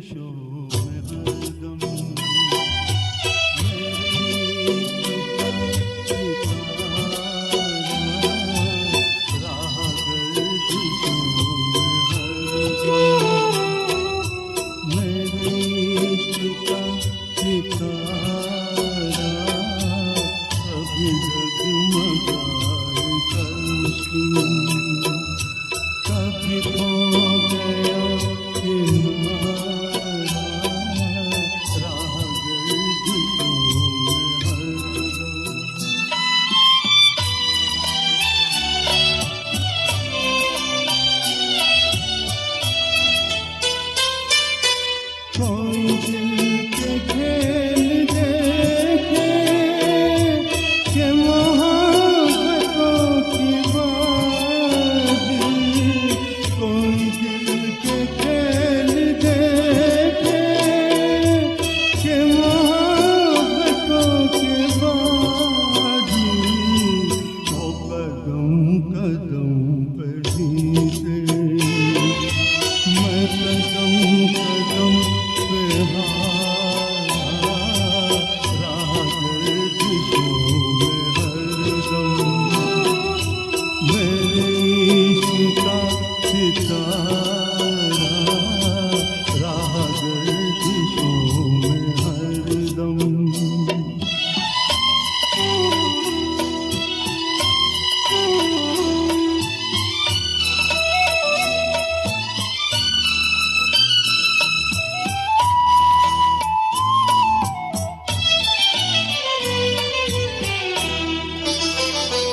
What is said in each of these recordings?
गर्दिशों में हरदम मेरी राह गर्दिशों में हरदम मेरी सितारा अभी जगमगाए कल्कि कभी खो गया किनारा राह गर्दिशों में हरदम कोई दिल के खेल देखे कि मोहब्बतों की बाजी कोई दिल के खेल देखे कि मोहब्बतों की बाजी वो कदम कदम पर जीते मैं कदम कदम पे हारा राह गर्दिशों में हरदम मेरे इश्क का सितारा राह गर्दिशों में हरदम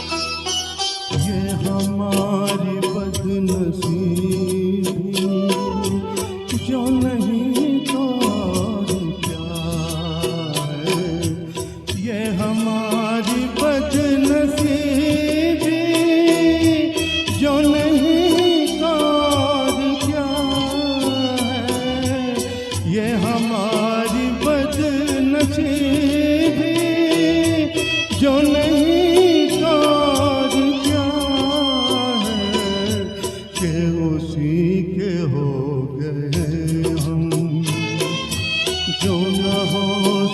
ये हमारी बदनसीबी जो नहीं तो और क्या है ये हमारी बदनसीबी जो नहीं तो और क्या है ये हमारी बदनसीबी जो नहीं तो और क्या के उसी के हो गए हम जो न हो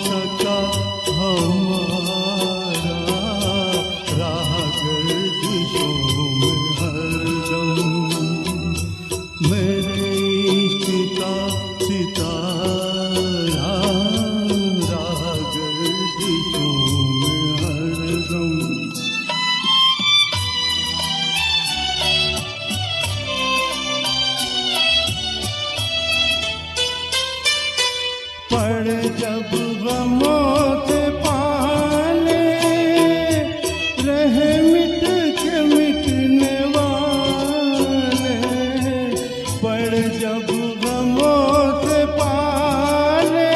सका हमारा राह गर्दिशों में हरदम मेरे इश्क का सितारा राह गर्दिशों में हरदम पड़ जब गमों से पाले रहे मिट के मिटने वाले पड़ जब गमों से पाले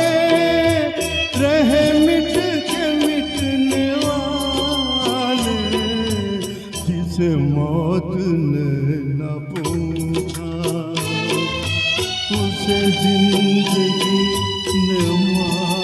रहे मिट के मिटने वाले जिसे मौत ने न पूछा उसे जिंदगी ने मारा